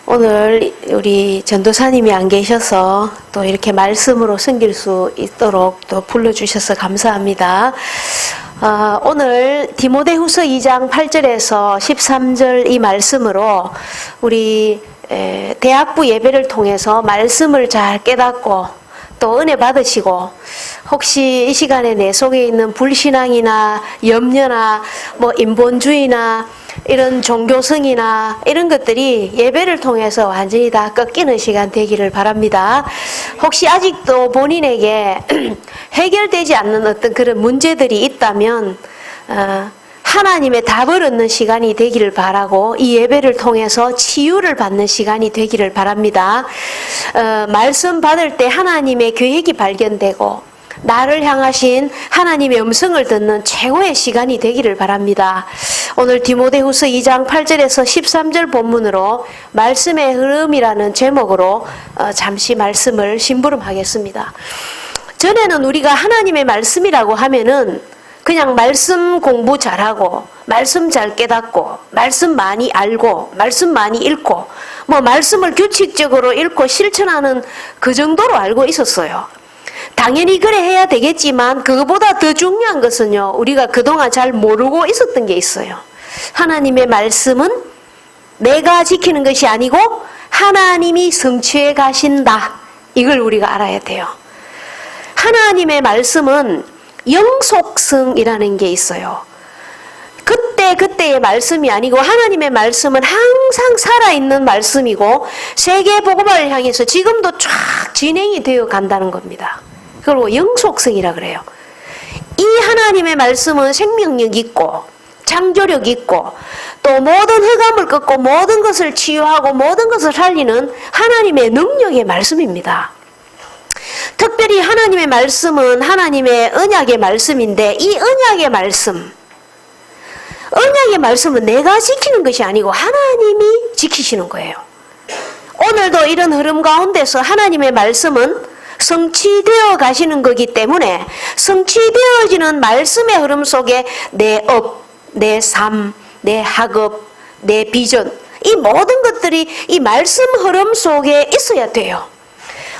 오늘 우리 전도사님이 안 계셔서 또 이렇게 말씀으로 섬길 수 있도록 또 불러주셔서 감사합니다. 오늘 디모데후서 2장 8절에서 13절 이 말씀으로 우리 대학부 예배를 통해서 말씀을 잘 깨닫고 또 은혜 받으시고, 혹시 이 시간에 내 속에 있는 불신앙이나 염려나 뭐 인본주의나 이런 종교성이나 이런 것들이 예배를 통해서 완전히 다 꺾이는 시간 되기를 바랍니다. 혹시 아직도 본인에게 해결되지 않는 어떤 그런 문제들이 있다면 하나님의 답을 얻는 시간이 되기를 바라고, 이 예배를 통해서 치유를 받는 시간이 되기를 바랍니다. 말씀 받을 때 하나님의 계획이 발견되고 나를 향하신 하나님의 음성을 듣는 최고의 시간이 되기를 바랍니다. 오늘 디모데후서 2장 8절에서 13절 본문으로 말씀의 흐름이라는 제목으로 잠시 말씀을 심부름하겠습니다. 전에는 우리가 하나님의 말씀이라고 하면은 그냥 말씀 공부 잘하고 말씀 잘 깨닫고 말씀 많이 알고 말씀 많이 읽고 뭐 말씀을 규칙적으로 읽고 실천하는 그 정도로 알고 있었어요. 당연히 그래 해야 되겠지만 그거보다 더 중요한 것은요, 우리가 그동안 잘 모르고 있었던 게 있어요. 하나님의 말씀은 내가 지키는 것이 아니고 하나님이 성취해 가신다. 이걸 우리가 알아야 돼요. 하나님의 말씀은 영속성이라는 게 있어요. 그때의 말씀이 아니고 하나님의 말씀은 항상 살아있는 말씀이고 세계 복음화를 향해서 지금도 쫙 진행이 되어 간다는 겁니다. 그리고 영속성이라 그래요. 이 하나님의 말씀은 생명력 있고 창조력 있고 또 모든 흑암을 꺾고 모든 것을 치유하고 모든 것을 살리는 하나님의 능력의 말씀입니다. 특별히 하나님의 말씀은 하나님의 언약의 말씀인데, 이 언약의 말씀은 내가 지키는 것이 아니고 하나님이 지키시는 거예요. 오늘도 이런 흐름 가운데서 하나님의 말씀은 성취되어 가시는 거기 때문에 성취되어지는 말씀의 흐름 속에 내 업, 내 삶, 내 학업, 내 비전, 이 모든 것들이 이 말씀 흐름 속에 있어야 돼요.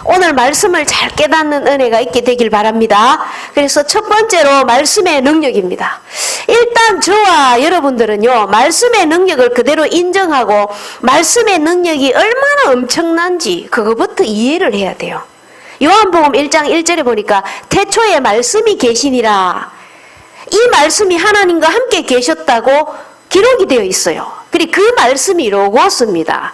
오늘 말씀을 잘 깨닫는 은혜가 있게 되길 바랍니다. 그래서 첫 번째로 말씀의 능력입니다. 일단 저와 여러분들은요, 말씀의 능력을 그대로 인정하고 말씀의 능력이 얼마나 엄청난지 그거부터 이해를 해야 돼요. 요한복음 1장 1절에 보니까 태초에 말씀이 계시니라, 이 말씀이 하나님과 함께 계셨다고 기록이 되어 있어요. 그리고 그 말씀이 로고스입니다.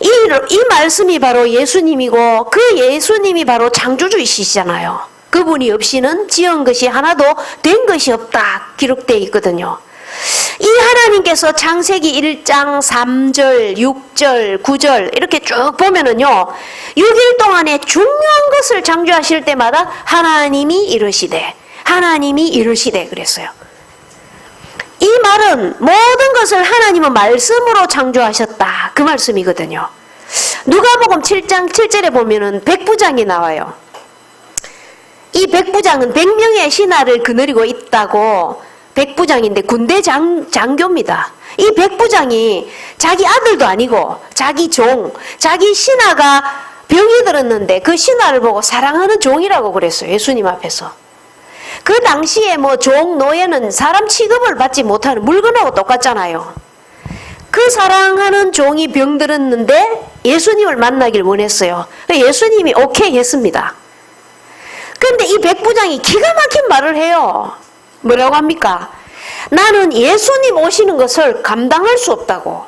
이 말씀이 바로 예수님이고 그 예수님이 바로 창조주이시잖아요. 그분이 없이는 지은 것이 하나도 된 것이 없다 기록되어 있거든요. 이 하나님께서 창세기 1장 3절, 6절, 9절 이렇게 쭉 보면은요, 6일 동안에 중요한 것을 창조하실 때마다 하나님이 이르시되 그랬어요. 이 말은 모든 것을 하나님은 말씀으로 창조하셨다, 그 말씀이거든요. 누가복음 7장 7절에 보면은 백부장이 나와요. 이 백부장은 100명의 신하를 거느리고 있다고, 백부장인데 군대 장교입니다. 이 백부장이 자기 아들도 아니고 자기 종, 자기 신하가 병이 들었는데 그 신하를 보고 사랑하는 종이라고 그랬어요. 예수님 앞에서. 그 당시에 뭐 종, 노예는 사람 취급을 받지 못하는 물건하고 똑같잖아요. 그 사랑하는 종이 병들었는데 예수님을 만나길 원했어요. 예수님이 오케이 했습니다. 그런데 이 백부장이 기가 막힌 말을 해요. 뭐라고 합니까? 나는 예수님 오시는 것을 감당할 수 없다고.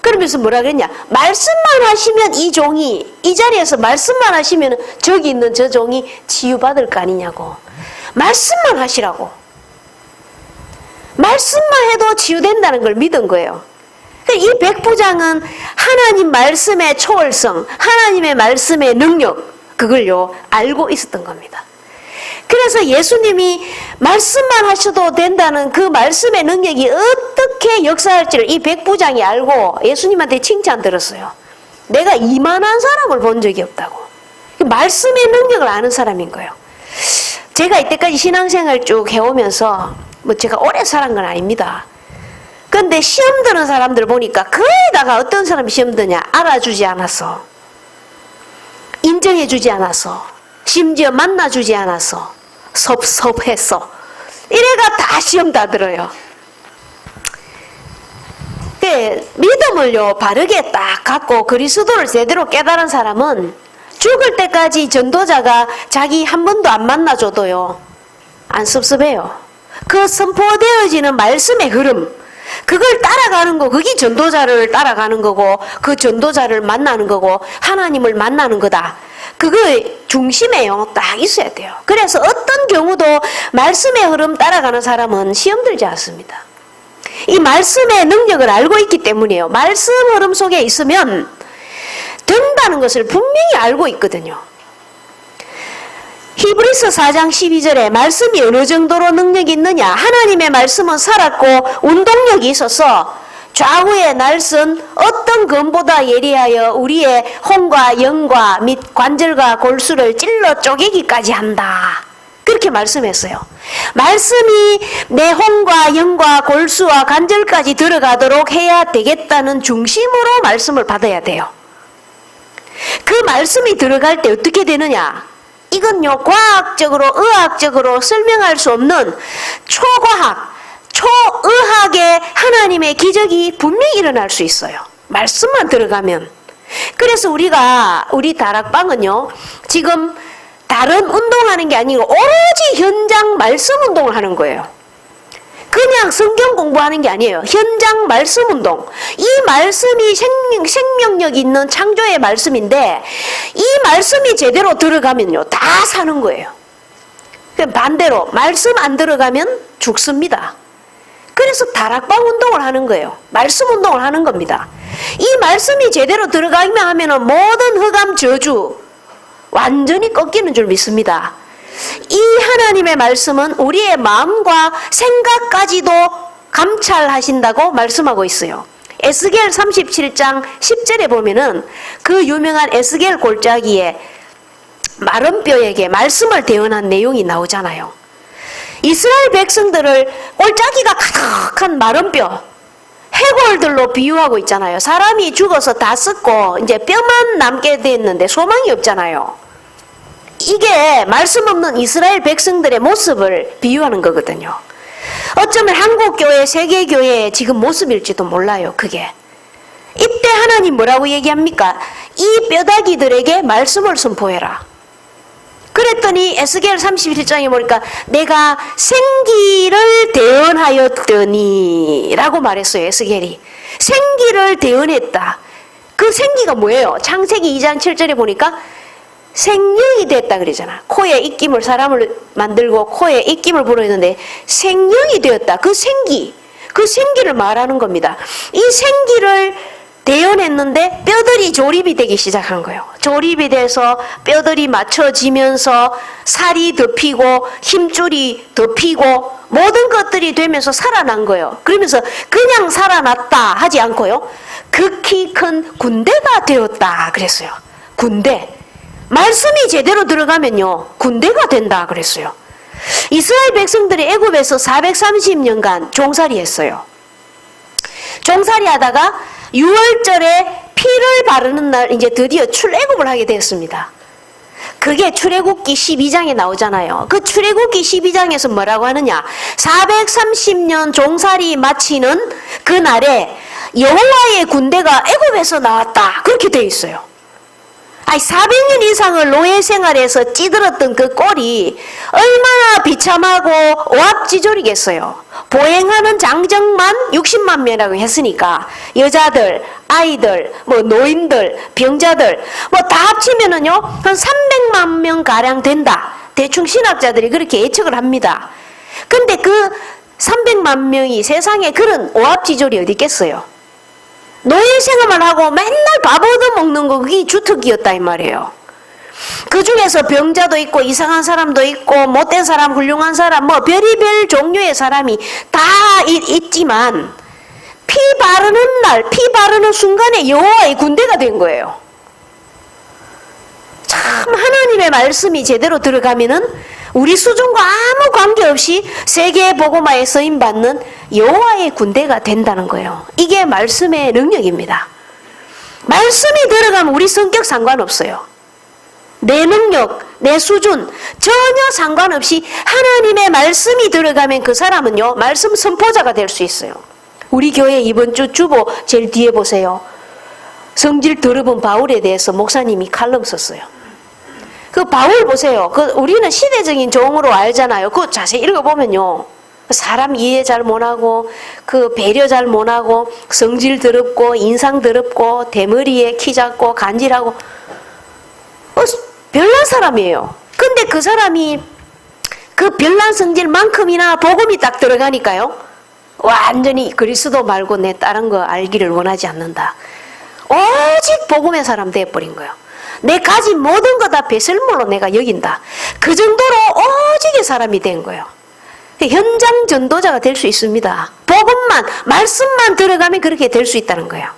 그러면서 뭐라 그랬냐? 말씀만 하시면 이 종이, 이 자리에서 말씀만 하시면 저기 있는 저 종이 치유받을 거 아니냐고. 말씀만 하시라고. 말씀만 해도 치유된다는 걸 믿은 거예요. 이 백부장은 하나님 말씀의 초월성, 하나님의 말씀의 능력, 그걸요 알고 있었던 겁니다. 그래서 예수님이 말씀만 하셔도 된다는 그 말씀의 능력이 어떻게 역사할지를 이 백부장이 알고 예수님한테 칭찬 들었어요. 내가 이만한 사람을 본 적이 없다고. 말씀의 능력을 아는 사람인 거예요. 제가 이때까지 신앙생활 쭉 해오면서 뭐 제가 오래 살은 건 아닙니다. 근데 시험 드는 사람들 보니까 거의 다가 어떤 사람이 시험 드냐? 알아주지 않았어. 인정해주지 않았어. 심지어 만나주지 않았어. 섭섭했어. 이래가 다 시험 다 들어요. 믿음을요 바르게 딱 갖고 그리스도를 제대로 깨달은 사람은 죽을 때까지 전도자가 자기 한 번도 안 만나줘도요 안 섭섭해요. 그 선포되어지는 말씀의 흐름, 그걸 따라가는 거, 그게 전도자를 따라가는 거고 그 전도자를 만나는 거고 하나님을 만나는 거다. 그거 중심에요 딱 있어야 돼요. 그래서 어떤 경우도 말씀의 흐름 따라가는 사람은 시험 들지 않습니다. 이 말씀의 능력을 알고 있기 때문이에요. 말씀 흐름 속에 있으면 된다는 것을 분명히 알고 있거든요. 히브리서 4장 12절에 말씀이 어느 정도로 능력이 있느냐? 하나님의 말씀은 살았고 운동력이 있어서 좌우의 날선 어떤 검보다 예리하여 우리의 혼과 영과 및 관절과 골수를 찔러 쪼개기까지 한다. 그렇게 말씀했어요. 말씀이 내 혼과 영과 골수와 관절까지 들어가도록 해야 되겠다는 중심으로 말씀을 받아야 돼요. 그 말씀이 들어갈 때 어떻게 되느냐? 이건요 과학적으로 의학적으로 설명할 수 없는 초과학, 초의학의 하나님의 기적이 분명히 일어날 수 있어요. 말씀만 들어가면. 그래서 우리 다락방은요 지금 다른 운동하는 게 아니고 오로지 현장 말씀 운동을 하는 거예요. 그냥 성경 공부하는 게 아니에요. 현장 말씀 운동. 이 말씀이 생명력 있는 창조의 말씀인데 이 말씀이 제대로 들어가면요 다 사는 거예요. 반대로 말씀 안 들어가면 죽습니다. 그래서 다락방 운동을 하는 거예요. 말씀 운동을 하는 겁니다. 이 말씀이 제대로 들어가면 하면은 모든 흑암 저주 완전히 꺾이는 줄 믿습니다. 이 하나님의 말씀은 우리의 마음과 생각까지도 감찰하신다고 말씀하고 있어요. 에스겔 37장 10절에 보면은 그 유명한 에스겔 골짜기에 마른 뼈에게 말씀을 대언한 내용이 나오잖아요. 이스라엘 백성들을 골짜기가 가득한 마른 뼈, 해골들로 비유하고 있잖아요. 사람이 죽어서 다 썩고 이제 뼈만 남게 됐는데 소망이 없잖아요. 이게 말씀 없는 이스라엘 백성들의 모습을 비유하는 거거든요. 어쩌면 한국교회, 세계교회의 지금 모습일지도 몰라요. 그게. 이때 하나님 뭐라고 얘기합니까? 이 뼈다귀들에게 말씀을 선포해라. 그랬더니 에스겔 31장에 보니까 내가 생기를 대언하였더니 라고 말했어요. 에스겔이. 생기를 대언했다. 그 생기가 뭐예요? 창세기 2장 7절에 보니까 생명이 됐다 그러잖아. 코에 입김을 사람을 만들고 코에 입김을 불어있는데 생명이 되었다. 그 생기를 말하는 겁니다. 이 생기를 대언했는데 뼈들이 조립이 되기 시작한 거예요. 조립이 돼서 뼈들이 맞춰지면서 살이 덮이고 힘줄이 덮이고 모든 것들이 되면서 살아난 거예요. 그러면서 그냥 살아났다 하지 않고요. 극히 큰 군대가 되었다 그랬어요. 군대. 말씀이 제대로 들어가면요 군대가 된다 그랬어요. 이스라엘 백성들이 애굽에서 430년간 종살이 했어요. 종살이 하다가 6월절에 피를 바르는 날 이제 드디어 출애굽을 하게 되었습니다. 그게 출애굽기 12장에 나오잖아요. 그 출애굽기 12장에서 뭐라고 하느냐? 430년 종살이 마치는 그날에 여호와의 군대가 애굽에서 나왔다. 그렇게 되어 있어요. 400년 이상을 노예 생활에서 찌들었던 그 꼴이 얼마나 비참하고 오합지졸이겠어요. 보행하는 장정만 60만 명이라고 했으니까 여자들, 아이들, 노인들, 병자들 다 합치면은요 한 300만 명 가량 된다. 대충 신학자들이 그렇게 예측을 합니다. 근데 그 300만 명이 세상에 그런 오합지졸이 어디 있겠어요? 노예 생활만 하고 맨날 밥 얻어먹는 거 그게 주특기였다 이 말이에요. 그 중에서 병자도 있고 이상한 사람도 있고 못된 사람, 훌륭한 사람 별의별 종류의 사람이 다 있지만 피 바르는 날, 피 바르는 순간에 여호와의 군대가 된 거예요. 참 하나님의 말씀이 제대로 들어가면은 우리 수준과 아무 관계없이 세계의 복음화에 쓰임받는 여호와의 군대가 된다는 거예요. 이게 말씀의 능력입니다. 말씀이 들어가면 우리 성격 상관없어요. 내 능력, 내 수준 전혀 상관없이 하나님의 말씀이 들어가면 그 사람은요, 말씀 선포자가 될 수 있어요. 우리 교회 이번 주 주보 제일 뒤에 보세요. 성질 더러운 바울에 대해서 목사님이 칼럼 썼어요. 그 바울 보세요. 우리는 시대적인 종으로 알잖아요. 그거 자세히 읽어보면요, 사람 이해 잘 못하고 배려 잘 못하고 성질 더럽고 인상 더럽고 대머리에 키 작고 간질하고 별난 사람이에요. 근데 그 사람이 그 별난 성질만큼이나 복음이 딱 들어가니까요, 완전히 그리스도 말고 내 다른 거 알기를 원하지 않는다. 오직 복음의 사람 돼버린 거예요. 내 가진 모든 거 다 배설물로 내가 여긴다. 그 정도로 오직의 사람이 된 거예요. 현장 전도자가 될 수 있습니다. 복음만, 말씀만 들어가면 그렇게 될 수 있다는 거예요.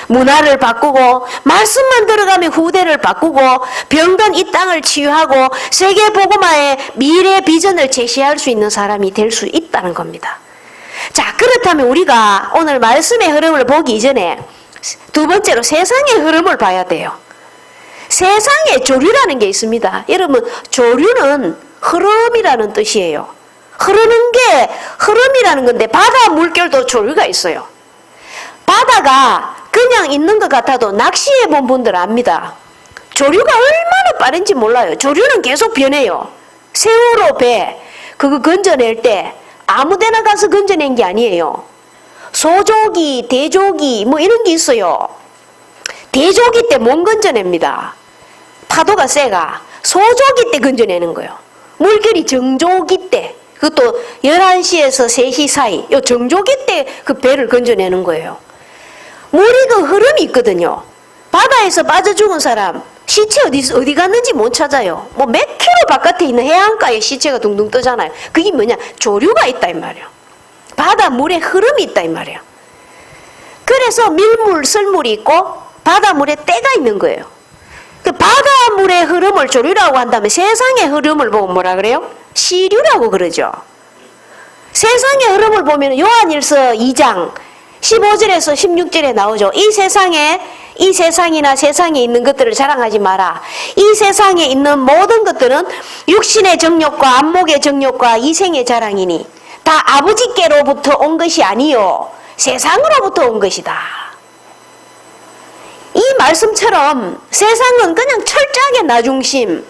문화를 바꾸고 말씀만 들어가면 후대를 바꾸고 병든 이 땅을 치유하고 세계 복음화의 미래 비전을 제시할 수 있는 사람이 될 수 있다는 겁니다. 자, 그렇다면 우리가 오늘 말씀의 흐름을 보기 이전에 두 번째로 세상의 흐름을 봐야 돼요. 세상에 조류라는 게 있습니다. 여러분, 조류는 흐름이라는 뜻이에요. 흐르는 게 흐름이라는 건데, 바다 물결도 조류가 있어요. 바다가 그냥 있는 것 같아도 낚시해 본 분들 압니다. 조류가 얼마나 빠른지 몰라요. 조류는 계속 변해요. 세월호 배 그거 건져낼 때 아무 데나 가서 건져낸 게 아니에요. 소조기, 대조기 뭐 이런 게 있어요. 대조기 때 못 건져냅니다. 파도가 세가. 소조기 때 건져내는 거예요. 물결이 정조기 때, 그것도 11시에서 3시 사이, 요 정조기 때 그 배를 건져내는 거예요. 물이 그 흐름이 있거든요. 바다에서 빠져 죽은 사람 시체 어디 갔는지 못 찾아요. 뭐 몇 킬로 바깥에 있는 해안가에 시체가 둥둥 뜨잖아요. 그게 뭐냐? 조류가 있다 이 말이에요. 바다 물에 흐름이 있다 이 말이에요. 그래서 밀물, 썰물이 있고 바닷물에 때가 있는 거예요. 그 바닷물의 흐름을 조류라고 한다면 세상의 흐름을 보고 뭐라 그래요? 시류라고 그러죠. 세상의 흐름을 보면 요한일서 2장 15절에서 16절에 나오죠. 이 세상이나 세상에 있는 것들을 자랑하지 마라. 이 세상에 있는 모든 것들은 육신의 정욕과 안목의 정욕과 이생의 자랑이니 다 아버지께로부터 온 것이 아니요 세상으로부터 온 것이다. 이 말씀처럼 세상은 그냥 철저하게 나 중심,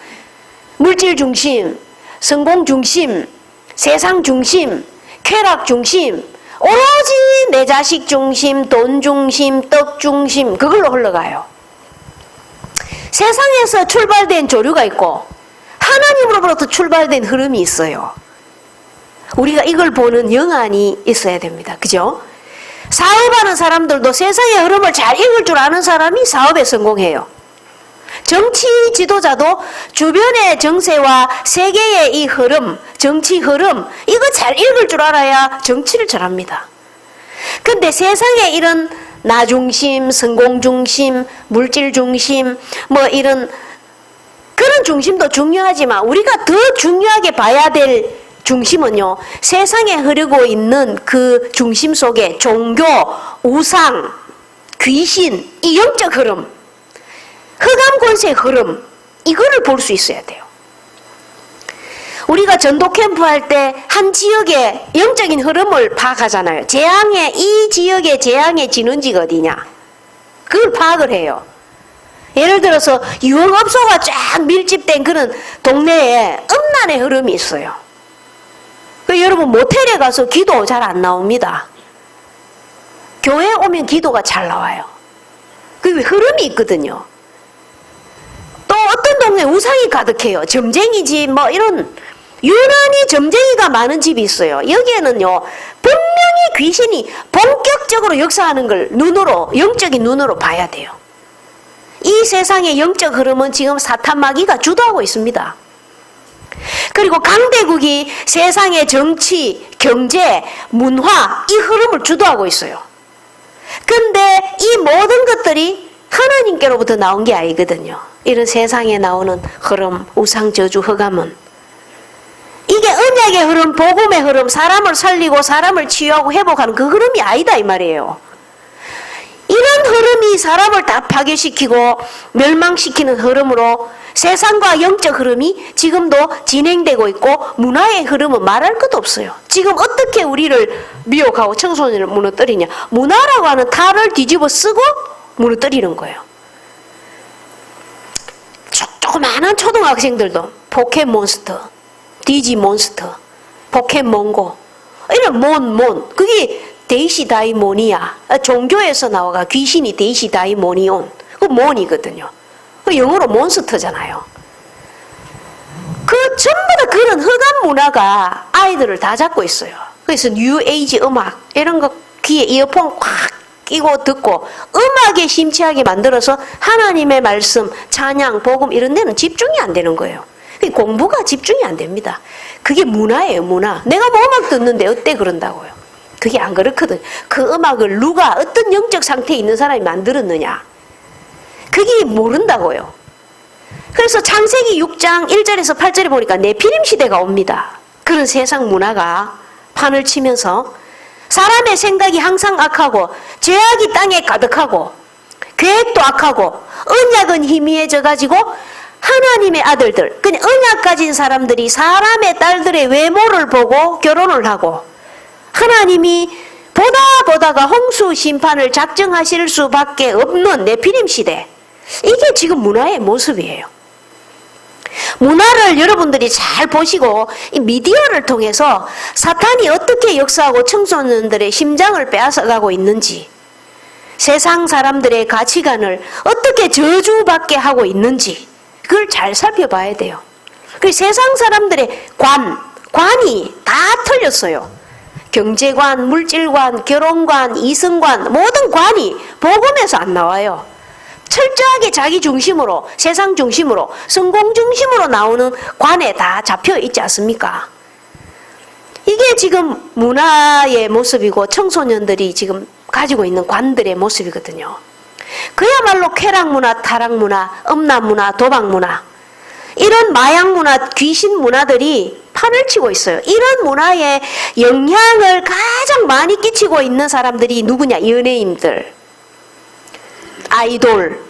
물질 중심, 성공 중심, 세상 중심, 쾌락 중심, 오로지 내 자식 중심, 돈 중심, 떡 중심, 그걸로 흘러가요. 세상에서 출발된 조류가 있고 하나님으로부터 출발된 흐름이 있어요. 우리가 이걸 보는 영안이 있어야 됩니다. 그죠? 사업하는 사람들도 세상의 흐름을 잘 읽을 줄 아는 사람이 사업에 성공해요. 정치 지도자도 주변의 정세와 세계의 이 흐름, 정치 흐름, 이거 잘 읽을 줄 알아야 정치를 잘합니다. 근데 세상에 이런 나 중심, 성공 중심, 물질 중심, 뭐 이런 그런 중심도 중요하지만 우리가 더 중요하게 봐야 될 중심은요, 세상에 흐르고 있는 그 중심 속에 종교, 우상, 귀신, 이 영적 흐름, 흑암 권세의 흐름, 이거를 볼 수 있어야 돼요. 우리가 전도 캠프 할 때 한 지역의 영적인 흐름을 파악하잖아요. 이 지역의 재앙의 진원지가 어디냐, 그걸 파악을 해요. 예를 들어서 유흥업소가 쫙 밀집된 그런 동네에 음란의 흐름이 있어요. 여러분, 모텔에 가서 기도 잘 안 나옵니다. 교회 오면 기도가 잘 나와요. 그 흐름이 있거든요. 또 어떤 동네 우상이 가득해요. 점쟁이 집, 뭐 이런 유난히 점쟁이가 많은 집이 있어요. 여기에는요, 분명히 귀신이 본격적으로 역사하는 걸 눈으로, 영적인 눈으로 봐야 돼요. 이 세상의 영적 흐름은 지금 사탄 마귀가 주도하고 있습니다. 그리고 강대국이 세상의 정치, 경제, 문화, 이 흐름을 주도하고 있어요. 근데 이 모든 것들이 하나님께로부터 나온 게 아니거든요. 이런 세상에 나오는 흐름, 우상, 저주, 흑암은 하나님의 언약의 흐름, 복음의 흐름, 사람을 살리고 사람을 치유하고 회복하는 그 흐름이 아니다 이 말이에요. 이런 흐름이 사람을 다 파괴시키고 멸망시키는 흐름으로 세상과 영적 흐름이 지금도 진행되고 있고 문화의 흐름은 말할 것도 없어요. 지금 어떻게 우리를 미혹하고 청소년을 무너뜨리냐. 문화라고 하는 탈을 뒤집어 쓰고 무너뜨리는 거예요. 조그마한 초등학생들도 포켓몬스터, 디지몬스터, 포켓몬고 이런 몬 그게 데이시다이모니아. 종교에서 나와가 귀신이 데이시다이모니온 그 몬이거든요. 그 영어로 몬스터잖아요. 그 전부 다 그런 흑암 문화가 아이들을 다 잡고 있어요. 그래서 뉴에이지 음악 이런 거 귀에 이어폰 꽉 끼고 듣고 음악에 심취하게 만들어서 하나님의 말씀, 찬양, 복음 이런 데는 집중이 안 되는 거예요. 공부가 집중이 안 됩니다. 그게 문화예요, 문화. 내가 뭐 음악 듣는데 어때 그런다고요. 그게 안 그렇거든. 그 음악을 누가 어떤 영적 상태에 있는 사람이 만들었느냐. 그게 모른다고요. 그래서 창세기 6장 1절에서 8절에 보니까 네피림 시대가 옵니다. 그런 세상 문화가 판을 치면서 사람의 생각이 항상 악하고 죄악이 땅에 가득하고 계획도 악하고 언약은 희미해져 가지고 하나님의 아들들, 그냥 언약 가진 사람들이 사람의 딸들의 외모를 보고 결혼을 하고 하나님이 보다가 홍수 심판을 작정하실 수밖에 없는 네피림 시대. 이게 지금 문화의 모습이에요. 문화를 여러분들이 잘 보시고 이 미디어를 통해서 사탄이 어떻게 역사하고 청소년들의 심장을 빼앗아가고 있는지, 세상 사람들의 가치관을 어떻게 저주받게 하고 있는지 그걸 잘 살펴봐야 돼요. 그 세상 사람들의 관이 다 틀렸어요. 경제관, 물질관, 결혼관, 이성관 모든 관이 복음에서 안 나와요. 철저하게 자기 중심으로, 세상 중심으로, 성공 중심으로 나오는 관에 다 잡혀 있지 않습니까? 이게 지금 문화의 모습이고 청소년들이 지금 가지고 있는 관들의 모습이거든요. 그야말로 쾌락문화, 타락문화, 음란문화, 도박문화 이런 마약문화, 귀신 문화들이 판을 치고 있어요. 이런 문화에 영향을 가장 많이 끼치고 있는 사람들이 누구냐? 연예인들, 아이돌.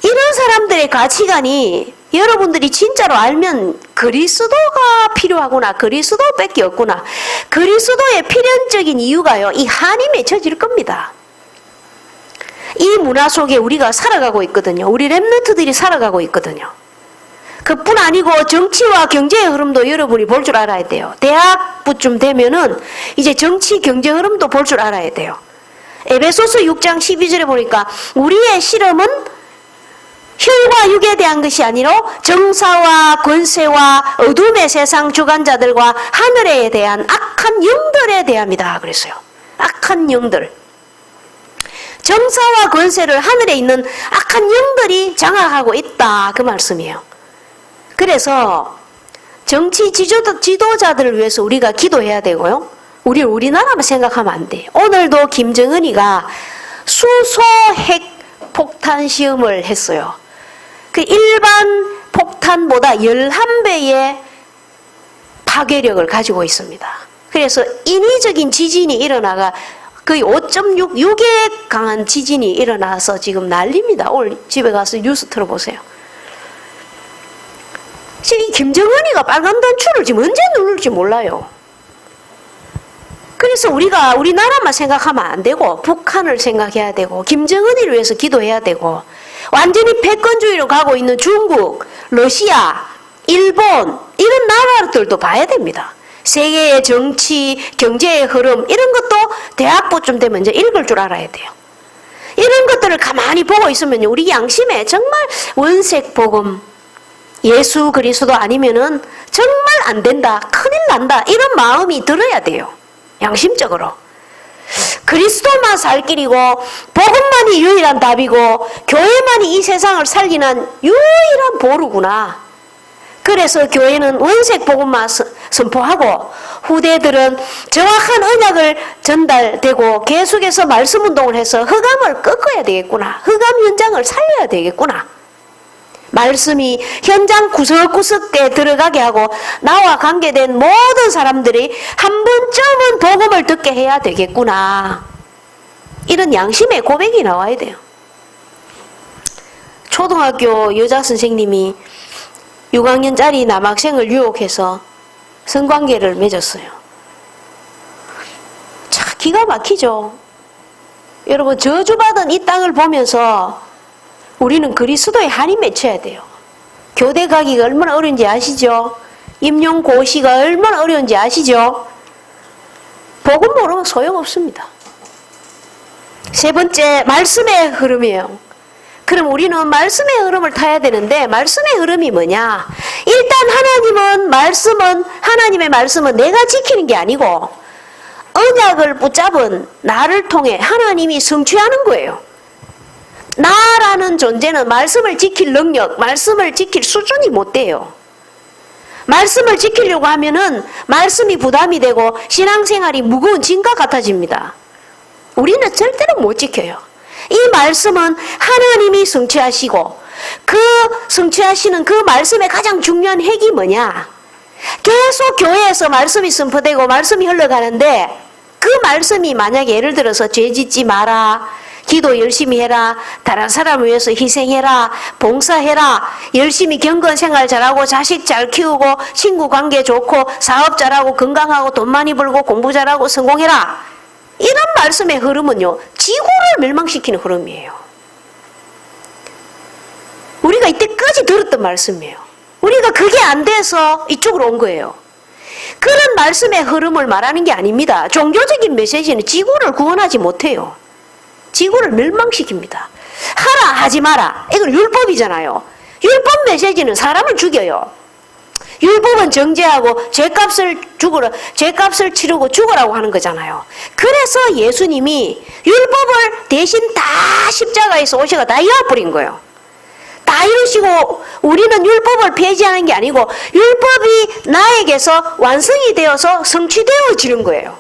이런 사람들의 가치관이 여러분들이 진짜로 알면 그리스도가 필요하구나, 그리스도밖에 없구나. 그리스도의 필연적인 이유가요, 이 한이 맺혀질 겁니다. 이 문화 속에 우리가 살아가고 있거든요. 우리 렘넌트들이 살아가고 있거든요. 그뿐 아니고 정치와 경제의 흐름도 여러분이 볼 줄 알아야 돼요. 대학부쯤 되면은 이제 정치, 경제 흐름도 볼 줄 알아야 돼요. 에베소서 6장 12절에 보니까 우리의 실험은 혈과 육에 대한 것이 아니라 정사와 권세와 어둠의 세상 주관자들과 하늘에 대한 악한 영들에 대함이다 그랬어요. 악한 영들. 정사와 권세를 하늘에 있는 악한 영들이 장악하고 있다 그 말씀이에요. 그래서 정치 지도자들을 위해서 우리가 기도해야 되고요. 우리나라만 생각하면 안 돼. 오늘도 김정은이가 수소 핵 폭탄 시험을 했어요. 그 일반 폭탄보다 11배의 파괴력을 가지고 있습니다. 그래서 인위적인 지진이 일어나가 거의 5.6에 강한 지진이 일어나서 지금 난립니다. 오늘 집에 가서 뉴스 틀어보세요. 지금 김정은이가 빨간 단추를 지금 언제 누를지 몰라요. 그래서 우리가 우리나라만 생각하면 안 되고 북한을 생각해야 되고 김정은이를 위해서 기도해야 되고 완전히 패권주의로 가고 있는 중국, 러시아, 일본 이런 나라들도 봐야 됩니다. 세계의 정치, 경제의 흐름 이런 것도 대학부쯤 되면 이제 읽을 줄 알아야 돼요. 이런 것들을 가만히 보고 있으면 우리 양심에 정말 원색 복음, 예수 그리스도 아니면은 정말 안 된다, 큰일 난다 이런 마음이 들어야 돼요. 양심적으로. 그리스도만 살 길이고 복음만이 유일한 답이고 교회만이 이 세상을 살리는 유일한 보루구나. 그래서 교회는 원색 복음만 선포하고 후대들은 정확한 언약을 전달되고 계속해서 말씀 운동을 해서 흑암을 꺾어야 되겠구나. 흑암 현장을 살려야 되겠구나. 말씀이 현장 구석구석에 들어가게 하고 나와 관계된 모든 사람들이 한 번쯤은 복음을 듣게 해야 되겠구나. 이런 양심의 고백이 나와야 돼요. 초등학교 여자 선생님이 6학년짜리 남학생을 유혹해서 성관계를 맺었어요. 참 기가 막히죠. 여러분, 저주받은 이 땅을 보면서 우리는 그리스도의 한이 맺혀야 돼요. 교대 가기가 얼마나 어려운지 아시죠? 임용고시가 얼마나 어려운지 아시죠? 복음 모르면 소용없습니다. 세 번째, 말씀의 흐름이에요. 그럼 우리는 말씀의 흐름을 타야 되는데, 말씀의 흐름이 뭐냐? 일단 하나님의 말씀은 내가 지키는 게 아니고 언약을 붙잡은 나를 통해 하나님이 성취하는 거예요. 나라는 존재는 말씀을 지킬 능력, 말씀을 지킬 수준이 못 돼요. 말씀을 지키려고 하면은 말씀이 부담이 되고 신앙생활이 무거운 짐과 같아집니다. 우리는 절대로 못 지켜요. 이 말씀은 하나님이 성취하시고, 그 성취하시는 그 말씀의 가장 중요한 핵이 뭐냐? 계속 교회에서 말씀이 선포되고 말씀이 흘러가는데, 그 말씀이 만약에 예를 들어서 죄 짓지 마라, 기도 열심히 해라, 다른 사람을 위해서 희생해라, 봉사해라, 열심히 경건 생활 잘하고 자식 잘 키우고 친구 관계 좋고 사업 잘하고 건강하고 돈 많이 벌고 공부 잘하고 성공해라, 이런 말씀의 흐름은요, 지구를 멸망시키는 흐름이에요. 우리가 이때까지 들었던 말씀이에요. 우리가 그게 안 돼서 이쪽으로 온 거예요. 그런 말씀의 흐름을 말하는 게 아닙니다. 종교적인 메시지는 지구를 구원하지 못해요. 지구를 멸망시킵니다. 하라 하지 마라, 이건 율법이잖아요. 율법 메시지는 사람을 죽여요. 율법은 정죄하고 죄값을 치르고 죽으라고 하는 거잖아요. 그래서 예수님이 율법을 대신 다 십자가에서 오셔가 다 이어버린 거예요. 다 이루시고, 우리는 율법을 폐지하는 게 아니고 율법이 나에게서 완성이 되어서 성취되어지는 거예요.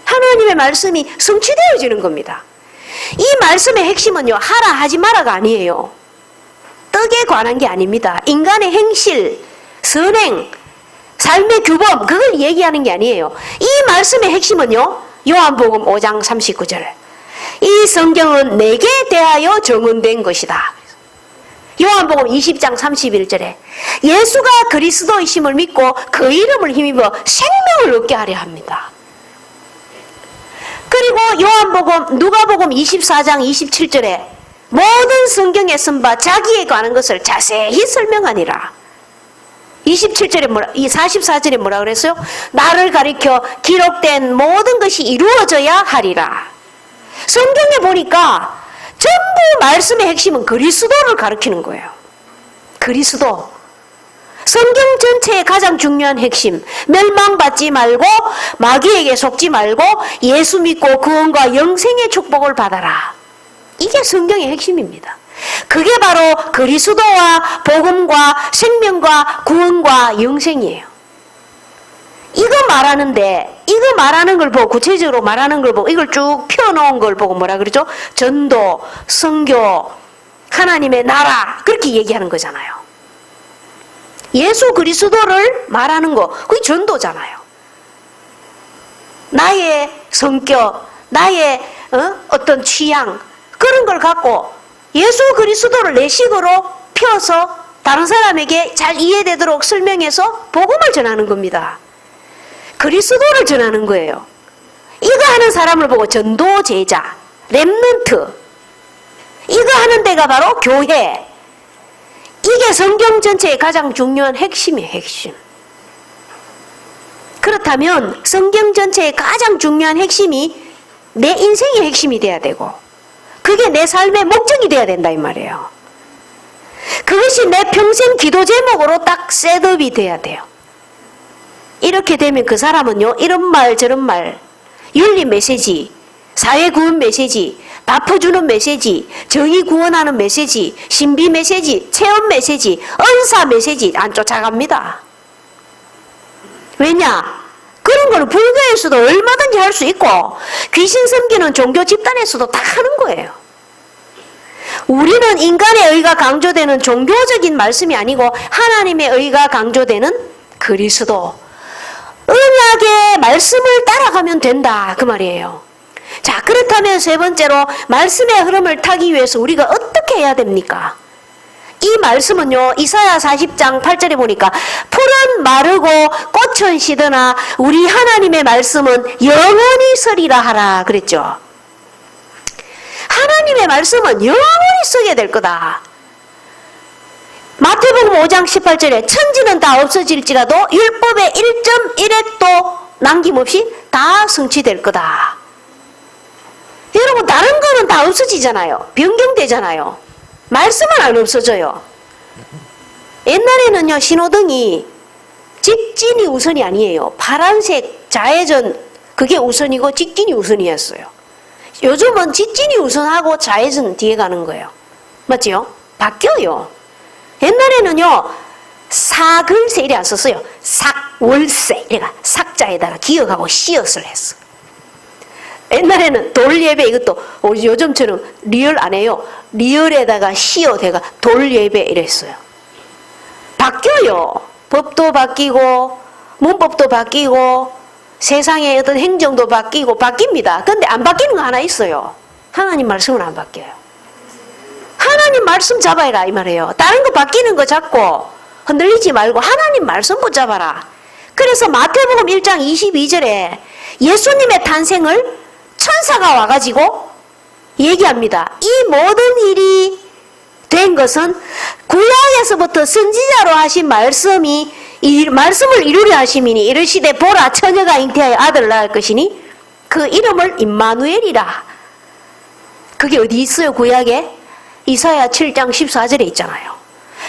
하나님의 말씀이 성취되어지는 겁니다. 이 말씀의 핵심은요, 하라 하지 마라가 아니에요. 떡에 관한 게 아닙니다. 인간의 행실, 선행, 삶의 규범, 그걸 얘기하는 게 아니에요. 이 말씀의 핵심은요, 요한복음 5장 39절. 이 성경은 내게 대하여 정언된 것이다. 요한복음 20장 31절에 예수가 그리스도이심을 믿고 그 이름을 힘입어 생명을 얻게 하려 합니다. 그리고 누가복음 24장 27절에 모든 성경에 쓴 바 자기에 관한 것을 자세히 설명하니라. 27절에 44절에 뭐라 그랬어요? 나를 가리켜 기록된 모든 것이 이루어져야 하리라. 성경에 보니까 전부 말씀의 핵심은 그리스도를 가리키는 거예요. 그리스도. 성경 전체의 가장 중요한 핵심, 멸망받지 말고 마귀에게 속지 말고 예수 믿고 구원과 영생의 축복을 받아라. 이게 성경의 핵심입니다. 그게 바로 그리스도와 복음과 생명과 구원과 영생이에요. 이거 말하는 걸 보고, 구체적으로 말하는 걸 보고, 이걸 쭉 펴놓은 걸 보고 뭐라 그러죠? 전도, 선교, 하나님의 나라, 그렇게 얘기하는 거잖아요. 예수 그리스도를 말하는 거, 그게 전도잖아요. 나의 성격, 나의 어떤 취향, 그런 걸 갖고 예수 그리스도를 내 식으로 펴서 다른 사람에게 잘 이해되도록 설명해서 복음을 전하는 겁니다. 그리스도를 전하는 거예요. 이거 하는 사람을 보고 전도 제자, 렘넌트, 이거 하는 데가 바로 교회. 이게 성경 전체의 가장 중요한 핵심이에요, 핵심. 그렇다면 성경 전체의 가장 중요한 핵심이 내 인생의 핵심이 돼야 되고, 그게 내 삶의 목적이 돼야 된다 이 말이에요. 그것이 내 평생 기도 제목으로 딱 셋업이 돼야 돼요. 이렇게 되면 그 사람은요, 이런 말 저런 말, 윤리 메시지, 사회 구원 메시지, 바퍼주는 메시지, 정의 구원하는 메시지, 신비 메시지, 체험 메시지, 은사 메시지 안 쫓아갑니다. 왜냐? 그런 거는 불교에서도 얼마든지 할 수 있고 귀신 섬기는 종교 집단에서도 다 하는 거예요. 우리는 인간의 의가 강조되는 종교적인 말씀이 아니고 하나님의 의가 강조되는 그리스도, 언약의 말씀을 따라가면 된다 그 말이에요. 자, 그렇다면 세 번째로 말씀의 흐름을 타기 위해서 우리가 어떻게 해야 됩니까? 이 말씀은요, 이사야 40장 8절에 보니까 풀은 마르고 꽃은 시드나 우리 하나님의 말씀은 영원히 서리라 하라 그랬죠. 하나님의 말씀은 영원히 서게 될 거다. 마태복음 5장 18절에 천지는 다 없어질지라도 율법의 1.1획도 남김없이 다 성취될 거다. 여러분, 다른 거는 다 없어지잖아요. 변경되잖아요. 말씀은 안 없어져요. 옛날에는요, 신호등이 직진이 우선이 아니에요. 파란색 좌회전 그게 우선이고 직진이 우선이었어요. 요즘은 직진이 우선하고 좌회전 뒤에 가는 거예요. 맞죠? 바뀌어요. 옛날에는요, 사글세 이래 안 썼어요. 삭월세 이래가 삭자에다가 기억하고 씨앗을 했어. 옛날에는 돌예배, 이것도 요즘처럼 리얼 안 해요. 리얼에다가 씨앗에다가 돌예배 이랬어요. 바뀌어요. 법도 바뀌고 문법도 바뀌고 세상의 어떤 행정도 바뀌고 바뀝니다. 근데 안 바뀌는 거 하나 있어요. 하나님 말씀은 안 바뀌어요. 하나님 말씀 잡아라 이 말이에요. 다른 거 바뀌는 거 잡고 흔들리지 말고 하나님 말씀 붙잡아라. 그래서 마태복음 1장 22절에 예수님의 탄생을 천사가 와가지고 얘기합니다. 이 모든 일이 된 것은 구약에서부터 선지자로 하신 말씀이 이 말씀을 이루려 하심이니 이르시되 보라 처녀가 잉태하여 아들을 낳을 것이니 그 이름을 임마누엘이라. 그게 어디 있어요? 구약에? 이사야 7장 14절에 있잖아요.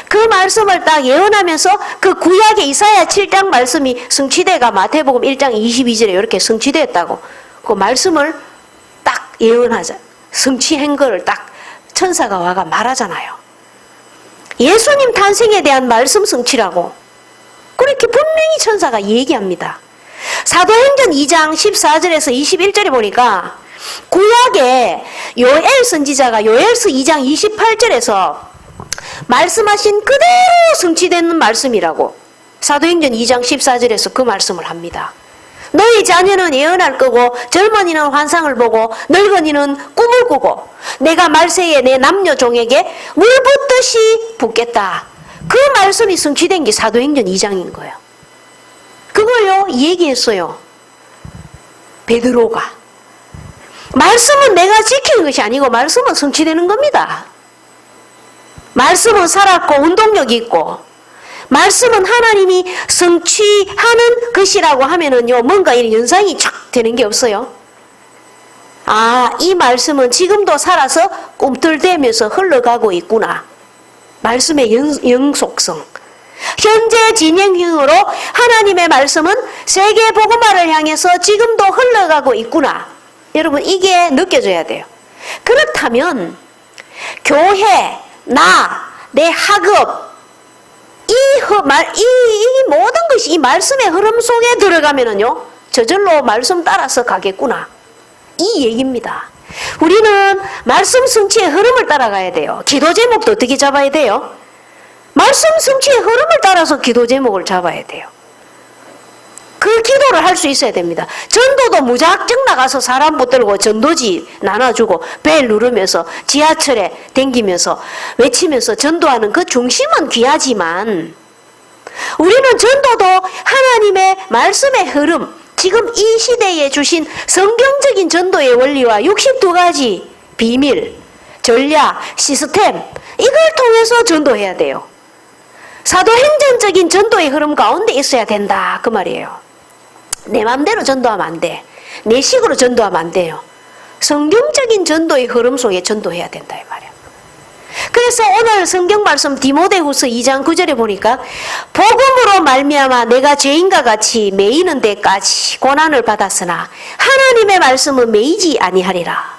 그 말씀을 딱 예언하면서 그 구약의 이사야 7장 말씀이 성취돼가 마태복음 1장 22절에 이렇게 성취됐다고 그 말씀을 딱 예언하자. 성취한 거를 딱 천사가 와가 말하잖아요. 예수님 탄생에 대한 말씀 성취라고 그렇게 분명히 천사가 얘기합니다. 사도행전 2장 14절에서 21절에 보니까 구약에 요엘 선지자가 요엘서 2장 28절에서 말씀하신 그대로 성취되는 말씀이라고 사도행전 2장 14절에서 그 말씀을 합니다. 너희 자녀는 예언할 거고 젊은이는 환상을 보고 늙은이는 꿈을 꾸고 내가 말세에 내 남녀 종에게 물 붓듯이 붓겠다. 그 말씀이 성취된 게 사도행전 2장인 거예요. 그걸요 얘기했어요. 베드로가. 말씀은 내가 지키는 것이 아니고 말씀은 성취되는 겁니다. 말씀은 살았고 운동력이 있고 말씀은 하나님이 성취하는 것이라고 하면은요 뭔가 이 연상이 촥 되는 게 없어요. 아, 이 말씀은 지금도 살아서 꿈틀대면서 흘러가고 있구나. 말씀의 영속성. 현재 진행형으로 하나님의 말씀은 세계 복음화를 향해서 지금도 흘러가고 있구나. 여러분 이게 느껴져야 돼요. 그렇다면 교회, 나, 내 학업 이 모든 것이 이 말씀의 흐름 속에 들어가면은요 저절로 말씀 따라서 가겠구나. 이 얘기입니다. 우리는 말씀 성취의 흐름을 따라가야 돼요. 기도 제목도 어떻게 잡아야 돼요? 말씀 성취의 흐름을 따라서 기도 제목을 잡아야 돼요. 그 기도를 할 수 있어야 됩니다. 전도도 무작정 나가서 사람 붙들고 전도지 나눠주고 벨 누르면서 지하철에 댕기면서 외치면서 전도하는 그 중심은 귀하지만 우리는 전도도 하나님의 말씀의 흐름, 지금 이 시대에 주신 성경적인 전도의 원리와 62가지 비밀, 전략, 시스템 이걸 통해서 전도해야 돼요. 사도행전적인 전도의 흐름 가운데 있어야 된다 그 말이에요. 내 맘대로 전도하면 안 돼. 내 식으로 전도하면 안 돼요. 성경적인 전도의 흐름 속에 전도해야 된다 이 말이에요. 그래서 오늘 성경 말씀 디모데후서 2장 9절에 보니까 복음으로 말미암아 내가 죄인과 같이 매이는 데까지 고난을 받았으나 하나님의 말씀은 매이지 아니하리라.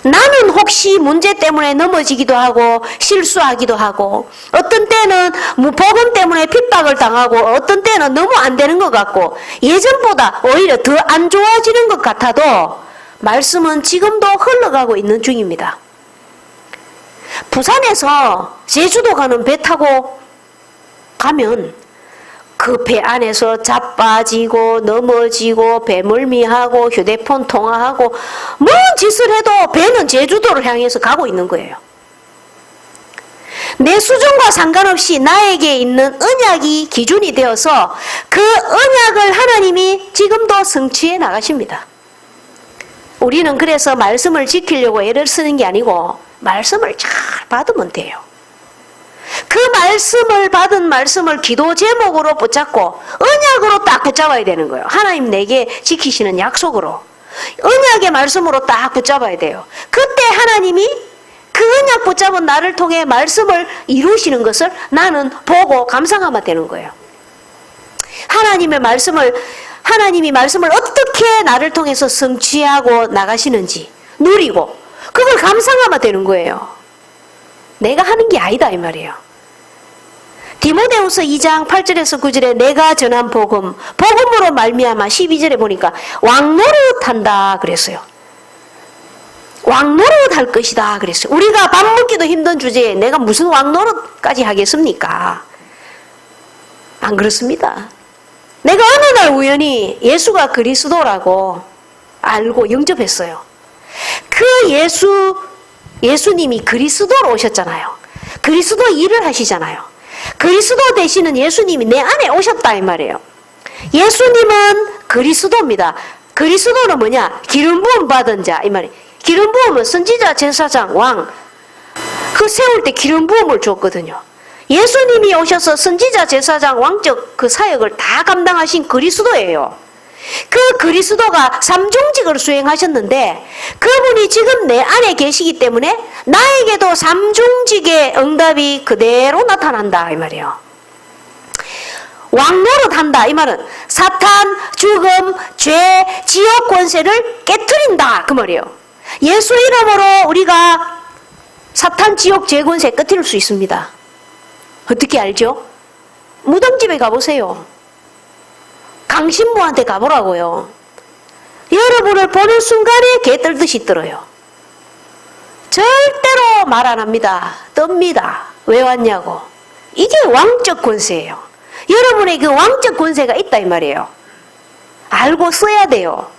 나는 혹시 문제 때문에 넘어지기도 하고 실수하기도 하고 어떤 때는 복음 때문에 핍박을 당하고 어떤 때는 너무 안 되는 것 같고 예전보다 오히려 더 안 좋아지는 것 같아도 말씀은 지금도 흘러가고 있는 중입니다. 부산에서 제주도 가는 배 타고 가면 그 배 안에서 자빠지고 넘어지고 배멀미하고 휴대폰 통화하고 뭔 짓을 해도 배는 제주도를 향해서 가고 있는 거예요. 내 수준과 상관없이 나에게 있는 언약이 기준이 되어서 그 언약을 하나님이 지금도 성취해 나가십니다. 우리는 그래서 말씀을 지키려고 애를 쓰는 게 아니고 말씀을 잘 받으면 돼요. 그 말씀을 받은 말씀을 기도 제목으로 붙잡고 언약으로 딱 붙잡아야 되는 거예요. 하나님 내게 지키시는 약속으로 언약의 말씀으로 딱 붙잡아야 돼요. 그때 하나님이 그 언약 붙잡은 나를 통해 말씀을 이루시는 것을 나는 보고 감상하면 되는 거예요. 하나님이 말씀을 어떻게 나를 통해서 성취하고 나가시는지 누리고 그걸 감상하면 되는 거예요. 내가 하는 게 아니다 이 말이에요. 디모데후서 2장 8절에서 9절에 내가 전한 복음으로 말미암아 12절에 보니까 왕노릇한다 그랬어요. 왕노릇할 것이다 그랬어요. 우리가 밥 먹기도 힘든 주제에 내가 무슨 왕노릇까지 하겠습니까? 안 그렇습니다. 내가 어느 날 우연히 예수가 그리스도라고 알고 영접했어요. 그 예수님이 그리스도로 오셨잖아요. 그리스도 일을 하시잖아요. 그리스도 되시는 예수님이 내 안에 오셨다 이 말이에요. 예수님은 그리스도입니다. 그리스도는 뭐냐? 기름 부음 받은 자 이 말이에요. 기름 부음은 선지자, 제사장, 왕 그 세울 때 기름 부음을 줬거든요. 예수님이 오셔서 선지자, 제사장, 왕적 그 사역을 다 감당하신 그리스도예요. 그 그리스도가 삼중직을 수행하셨는데 그분이 지금 내 안에 계시기 때문에 나에게도 삼중직의 응답이 그대로 나타난다 이 말이에요. 왕노릇한다 이 말은 사탄, 죽음, 죄, 지옥 권세를 깨트린다 그 말이에요. 예수 이름으로 우리가 사탄, 지옥, 죄 권세 깨트릴 수 있습니다. 어떻게 알죠? 무덤집에 가보세요. 강신부한테 가보라고요. 여러분을 보는 순간에 개 떨듯이 떨어요. 절대로 말 안 합니다. 떱니다. 왜 왔냐고. 이게 왕적 권세예요. 여러분의 그 왕적 권세가 있다 이 말이에요. 알고 써야 돼요.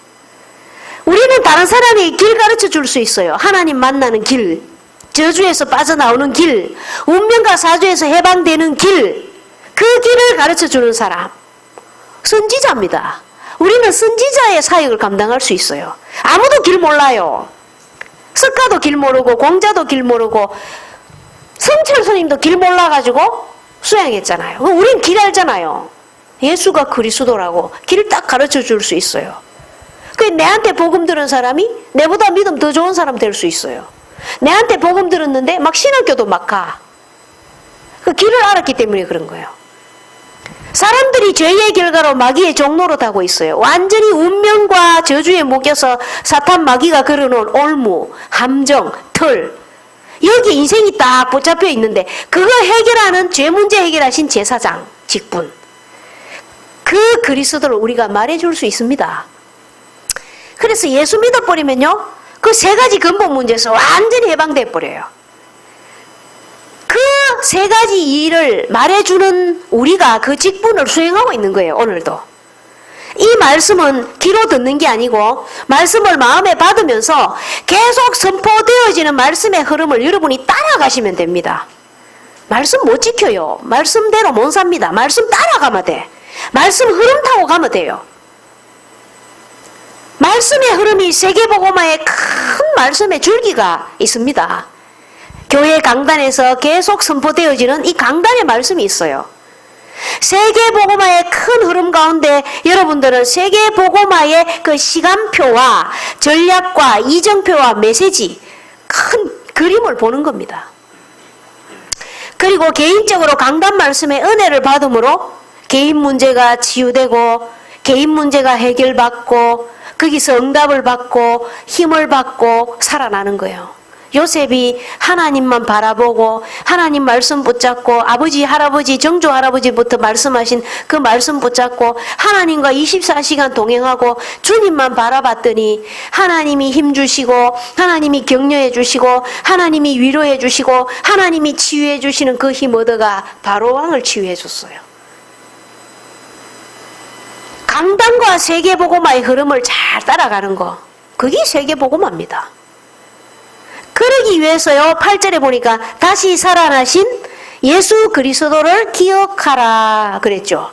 우리는 다른 사람에게 길 가르쳐 줄 수 있어요. 하나님 만나는 길, 저주에서 빠져나오는 길, 운명과 사주에서 해방되는 길, 그 길을 가르쳐 주는 사람 선지자입니다. 우리는 선지자의 사역을 감당할 수 있어요. 아무도 길 몰라요. 석가도 길 모르고 공자도 길 모르고 성철 스님도 길 몰라가지고 수양했잖아요. 우린 길 알잖아요. 예수가 그리스도라고 길 딱 가르쳐 줄 수 있어요. 그 내한테 복음 들은 사람이 내보다 믿음 더 좋은 사람 될 수 있어요. 내한테 복음 들었는데 막 신학교도 막 가. 그 길을 알았기 때문에 그런 거예요. 사람들이 죄의 결과로 마귀의 종노릇 하고 있어요. 완전히 운명과 저주에 묶여서 사탄 마귀가 걸어놓은 올무, 함정, 틀 여기 인생이 딱 붙잡혀 있는데 그걸 해결하는 죄 문제 해결하신 제사장 직분 그 그리스도를 우리가 말해줄 수 있습니다. 그래서 예수 믿어버리면요 그 세 가지 근본 문제에서 완전히 해방돼 버려요. 그 세 가지 일을 말해주는 우리가 그 직분을 수행하고 있는 거예요. 오늘도 이 말씀은 귀로 듣는 게 아니고 말씀을 마음에 받으면서 계속 선포되어지는 말씀의 흐름을 여러분이 따라가시면 됩니다. 말씀 못 지켜요. 말씀대로 못 삽니다. 말씀 따라가면 돼. 말씀 흐름 타고 가면 돼요. 말씀의 흐름이 세계복음화의 큰 말씀의 줄기가 있습니다. 교회 강단에서 계속 선포되어지는 이 강단의 말씀이 있어요. 세계복음화의 큰 흐름 가운데 여러분들은 세계복음화의 그 시간표와 전략과 이정표와 메시지 큰 그림을 보는 겁니다. 그리고 개인적으로 강단 말씀의 은혜를 받음으로 개인 문제가 치유되고 개인 문제가 해결받고 거기서 응답을 받고 힘을 받고 살아나는 거예요. 요셉이 하나님만 바라보고 하나님 말씀 붙잡고 아버지, 할아버지, 정조 할아버지부터 말씀하신 그 말씀 붙잡고 하나님과 24시간 동행하고 주님만 바라봤더니 하나님이 힘주시고 하나님이 격려해 주시고 하나님이 위로해 주시고 하나님이 치유해 주시는 그 힘 얻어가 바로 왕을 치유해 줬어요. 강단과 세계복음화의 흐름을 잘 따라가는 거, 그게 세계복음화입니다. 그러기 위해서요, 8절에 보니까 다시 살아나신 예수 그리스도를 기억하라 그랬죠.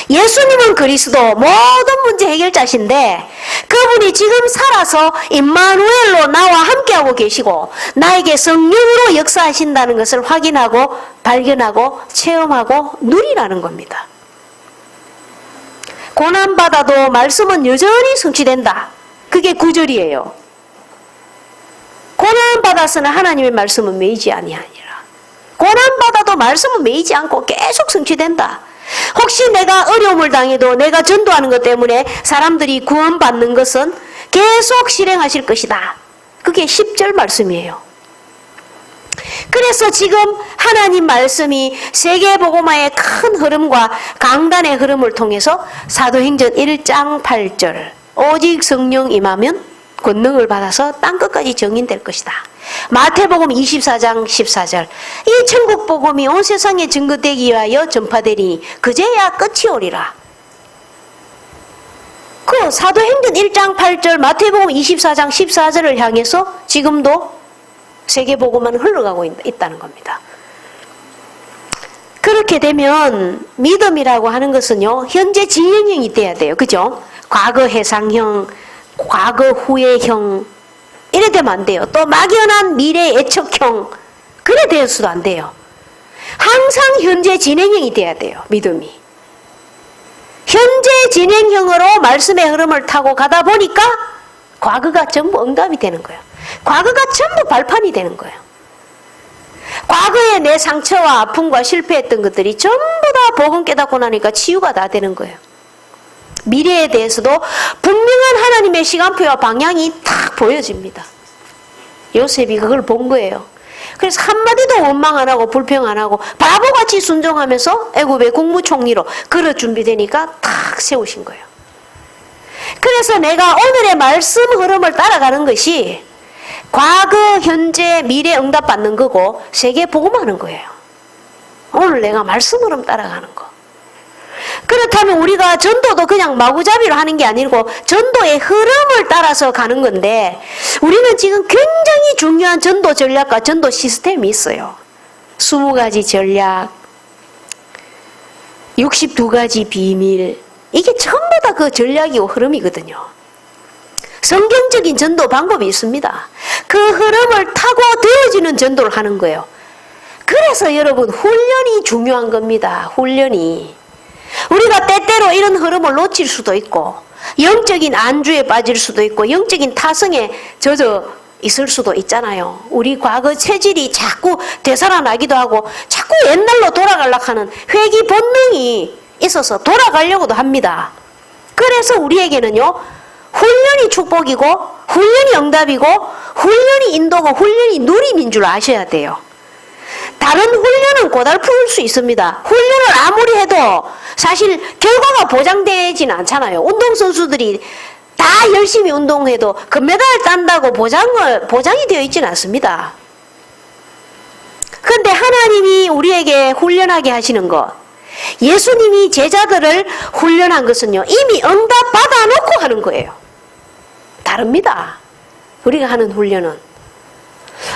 예수님은 그리스도 모든 문제 해결자신데 그분이 지금 살아서 임마누엘로 나와 함께하고 계시고 나에게 성령으로 역사하신다는 것을 확인하고 발견하고 체험하고 누리라는 겁니다. 고난받아도 말씀은 여전히 성취된다. 그게 9절이에요. 고난받아서는 하나님의 말씀은 매이지 아니하니라. 고난받아도 말씀은 매이지 않고 계속 성취된다. 혹시 내가 어려움을 당해도 내가 전도하는 것 때문에 사람들이 구원받는 것은 계속 실행하실 것이다. 그게 10절 말씀이에요. 그래서 지금 하나님 말씀이 세계복음화의 큰 흐름과 강단의 흐름을 통해서 사도행전 1장 8절 오직 성령 임하면 권능을 받아서 땅끝까지 정인될 것이다. 마태복음 24장 14절 이 천국복음이 온 세상에 증거되기 위하여 전파되리니 그제야 끝이 오리라. 그 사도행전 1장 8절 마태복음 24장 14절을 향해서 지금도 세계복음은 흘러가고 있다는 겁니다. 그렇게 되면 믿음이라고 하는 것은요, 현재 진행형이 돼야 돼요. 그죠? 과거 해상형, 과거 후회형, 이래 되면 안 돼요. 또 막연한 미래 예측형, 그래 되어서도 안 돼요. 항상 현재 진행형이 돼야 돼요. 믿음이. 현재 진행형으로 말씀의 흐름을 타고 가다 보니까 과거가 전부 응답이 되는 거예요. 과거가 전부 발판이 되는 거예요. 과거에 내 상처와 아픔과 실패했던 것들이 전부 다 복음 깨닫고 나니까 치유가 다 되는 거예요. 미래에 대해서도 분명한 하나님의 시간표와 방향이 딱 보여집니다. 요셉이 그걸 본 거예요. 그래서 한마디도 원망 안 하고 불평 안 하고 바보같이 순종하면서 애굽의 국무총리로 그럴 준비되니까 딱 세우신 거예요. 그래서 내가 오늘의 말씀 흐름을 따라가는 것이 과거, 현재, 미래 응답 받는 거고 세계 복음하는 거예요. 오늘 내가 말씀 흐름 따라가는 거. 그렇다면 우리가 전도도 그냥 마구잡이로 하는 게 아니고 전도의 흐름을 따라서 가는 건데 우리는 지금 굉장히 중요한 전도 전략과 전도 시스템이 있어요. 20가지 전략, 62가지 비밀, 이게 전부 다 그 전략이고 흐름이거든요. 성경적인 전도 방법이 있습니다. 그 흐름을 타고 되어지는 전도를 하는 거예요. 그래서 여러분 훈련이 중요한 겁니다. 훈련이. 우리가 때때로 이런 흐름을 놓칠 수도 있고 영적인 안주에 빠질 수도 있고 영적인 타성에 젖어 있을 수도 있잖아요. 우리 과거 체질이 자꾸 되살아나기도 하고 자꾸 옛날로 돌아가려고 하는 회귀 본능이 있어서 돌아가려고도 합니다. 그래서 우리에게는요, 훈련이 축복이고 훈련이 응답이고 훈련이 인도고 훈련이 누림인 줄 아셔야 돼요. 다른 훈련은 고달플 수 있습니다. 훈련을 아무리 해도 사실 결과가 보장되지는 않잖아요. 운동선수들이 다 열심히 운동해도 금메달 딴다고 보장이 되어 있지는 않습니다. 그런데 하나님이 우리에게 훈련하게 하시는 것, 예수님이 제자들을 훈련한 것은요, 이미 응답 받아놓고 하는 거예요. 다릅니다. 우리가 하는 훈련은.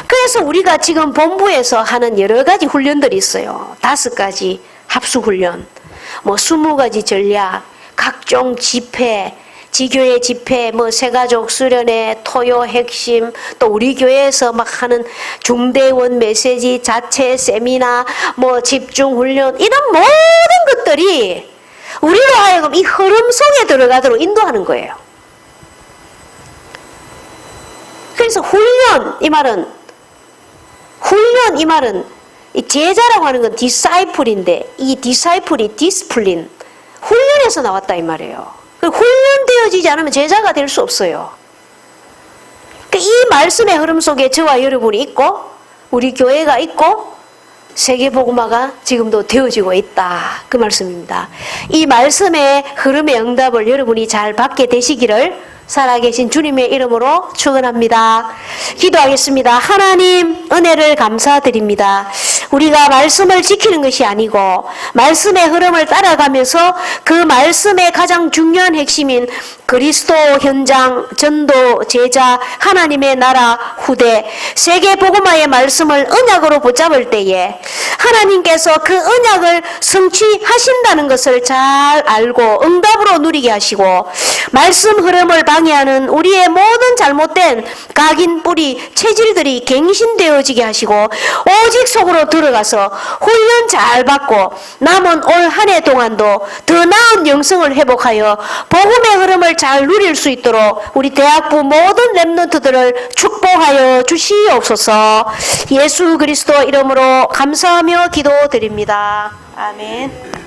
그래서 우리가 지금 본부에서 하는 여러 가지 훈련들이 있어요. 5가지 합수훈련, 20가지 전략, 각종 집회, 지교회 집회, 세가족 수련회, 토요 핵심, 또 우리 교회에서 막 하는 중대원 메시지, 자체 세미나, 집중훈련, 이런 모든 것들이 우리로 하여금 이 흐름 속에 들어가도록 인도하는 거예요. 그래서 훈련, 이 말은 이 제자라고 하는 건 디사이플인데 이 디사이플이 디스플린, 훈련에서 나왔다 이 말이에요. 훈련되어지지 않으면 제자가 될 수 없어요. 이 말씀의 흐름 속에 저와 여러분이 있고 우리 교회가 있고 세계복음화가 지금도 되어지고 있다. 그 말씀입니다. 이 말씀의 흐름의 응답을 여러분이 잘 받게 되시기를 살아계신 주님의 이름으로 축원합니다. 기도하겠습니다. 하나님 은혜를 감사드립니다. 우리가 말씀을 지키는 것이 아니고 말씀의 흐름을 따라가면서 그 말씀의 가장 중요한 핵심인 그리스도 현장, 전도, 제자, 하나님의 나라, 후대, 세계 복음화의 말씀을 언약으로 붙잡을 때에 하나님께서 그 언약을 성취하신다는 것을 잘 알고 응답으로 누리게 하시고 말씀 흐름을 방해하는 우리의 모든 잘못된 각인 뿌리, 체질들이 갱신되어지게 하시고 오직 속으로 들어가서 훈련 잘 받고 남은 올 한 해 동안도 더 나은 영성을 회복하여 복음의 흐름을 잘 누릴 수 있도록 우리 대학부 모든 렘넌트들을 축복하여 주시옵소서. 예수 그리스도 이름으로 감사하며 기도드립니다. 아멘.